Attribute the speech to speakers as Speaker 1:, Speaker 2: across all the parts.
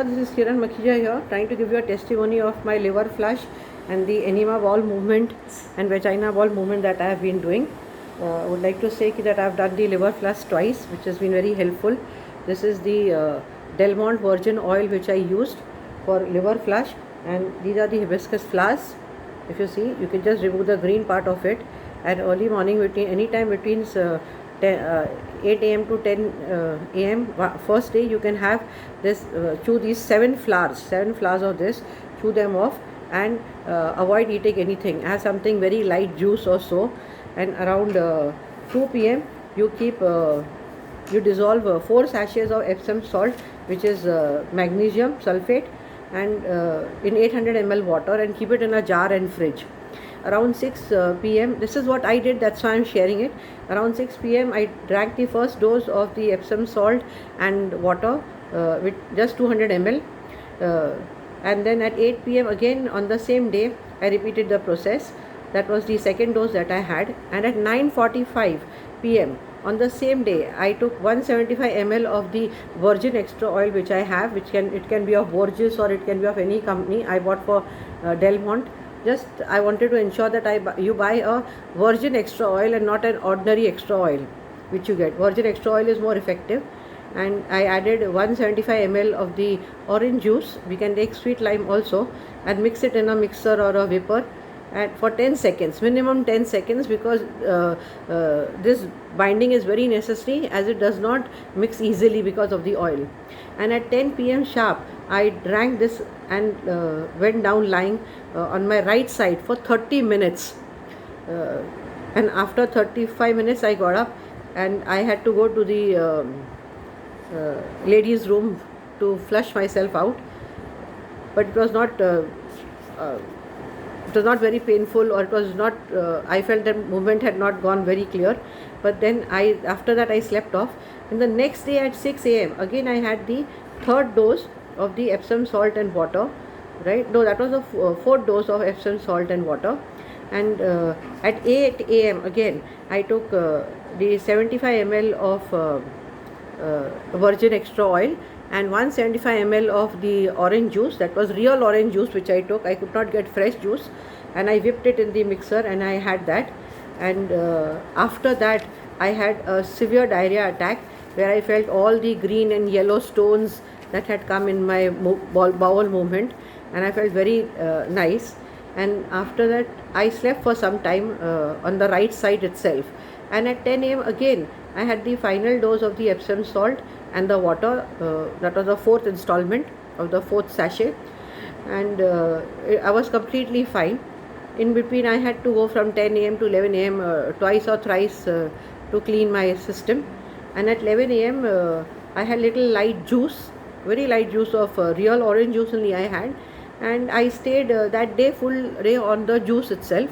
Speaker 1: Namaskar, this is Kiran Makhija here, trying to give you a testimony of my liver flush and the enema bowel movement and vagina bowel movement that I have been doing. I would like to say that I have done the liver flush twice, which has been very helpful. This is the Delmont virgin oil which I used for liver flush, and these are the hibiscus flowers. If you see, you can just remove the green part of it, and early morning, between any time between 8 a.m. to 10 a.m. first day, you can have this, chew these 7 flowers of this, chew them off, and avoid eating anything. Have something very light juice or so, and around 2 p.m. you keep you dissolve 4 sachets of Epsom salt, which is magnesium sulfate, and in 800 ml water, and keep it in a jar and fridge. Around 6 p.m. this is what I did, that's why I'm sharing it. Around 6 p.m. I drank the first dose of the Epsom salt and water with just 200 ml, and then at 8 p.m. again on the same day I repeated the process. That was the second dose that I had. And at 9:45 p.m. on the same day, I took 175 ml of the virgin extra oil which I have, which can be of Borges or it can be of any company. I bought for Delmont. Just I wanted to ensure that you buy a virgin extra oil and not an ordinary extra oil which you get. Virgin extra oil is more effective. And I added 175 ml of the orange juice. We can take sweet lime also, and mix it in a mixer or a whipper, and for 10 seconds, minimum 10 seconds, because this binding is very necessary, as it does not mix easily because of the oil. And at 10 p.m. sharp, I drank this and went down lying on my right side for 30 minutes. And after 35 minutes, I got up and I had to go to the ladies' room to flush myself out. But it was not very painful, or it was not, I felt that movement had not gone very clear. But then after that I slept off, and the next day at 6 a.m. again I had the third dose of the Epsom salt and water, right? No, that was the fourth dose of Epsom salt and water. And at 8 a.m. again I took the 75 ml of virgin extra oil and 175 ml of the orange juice. That was real orange juice which I took. I could not get fresh juice, and I whipped it in the mixer and I had that. And after that I had a severe diarrhea attack, where I felt all the green and yellow stones that had come in my bowel movement, and I felt very nice. And after that I slept for some time on the right side itself. And at 10 a.m. again I had the final dose of the Epsom salt and the water. That was the fourth installment of the fourth sachet, and I was completely fine. In between I had to go from 10 a.m. to 11 a.m. Twice or thrice to clean my system. And at 11 a.m. I had little light juice, very light juice of real orange juice only I had, and I stayed that day full day on the juice itself.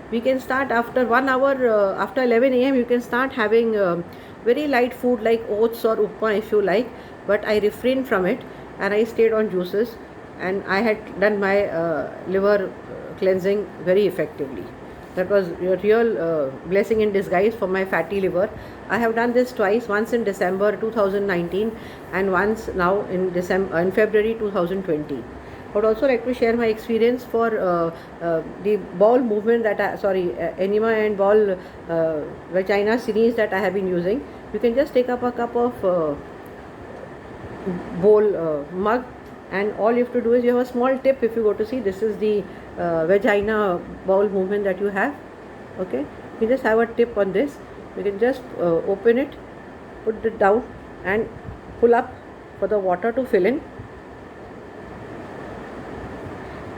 Speaker 1: We can start after 1 hour, after 11 a.m. you can start having very light food like oats or upma if you like, but I refrained from it and I stayed on juices, and I had done my liver cleansing very effectively. That was a real blessing in disguise for my fatty liver. I have done this twice, once in December 2019 and once now in February 2020. I would also like to share my experience for the bowel movement enema and bowel vagina series that I have been using. You can just take up a cup of mug, and all you have to do is, you have a small tip. If you go to see, this is the vagina bowel movement that you have. Okay, you just have a tip on this. You can just open it, put it down, and pull up for the water to fill in,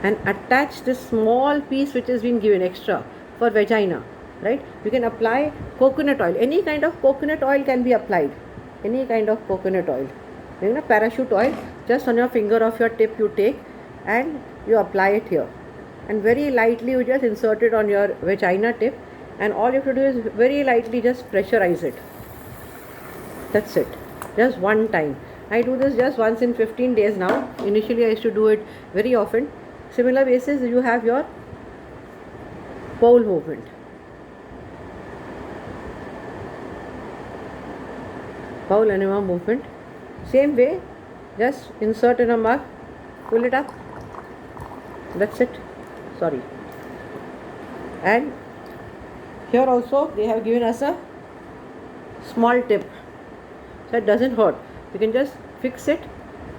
Speaker 1: and attach this small piece which has been given extra for vagina, right? You can apply coconut oil. Any kind of coconut oil can be applied. Any kind of coconut oil. Parachute oil, just on your finger of your tip you take and you apply it here. And very lightly you just insert it on your vagina tip, and all you have to do is very lightly just pressurize it. That's it. Just one time. I do this just once in 15 days now. Initially I used to do it very often. Similar basis, you have your bowel movement. Bowel enema movement. Same way, Just insert in a mug, fill it up. That's it. Sorry. And here also they have given us a small tip, so it doesn't hurt. You can just fix it.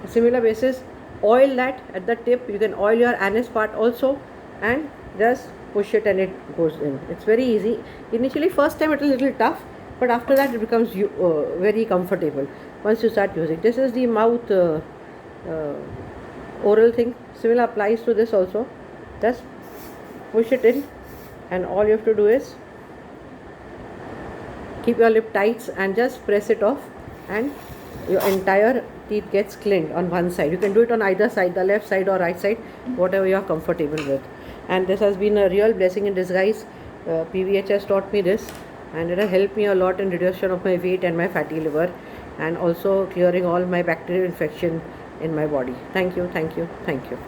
Speaker 1: Similar basis, oil that at the tip. You can oil your anus part also, and just push it and it goes in. It's very easy. Initially, first time it is a little tough, but after that it becomes very comfortable once you start using. This is the mouth oral thing. Similar applies to this also. Just push it in, and all you have to do is keep your lip tight and just press it off, and your entire teeth gets cleaned on one side. You can do it on either side, the left side or right side, whatever you are comfortable with. And this has been a real blessing in disguise. PVH has taught me this, and it has helped me a lot in reduction of my weight and my fatty liver, and also clearing all my bacterial infection in my body. Thank you, thank you, thank you.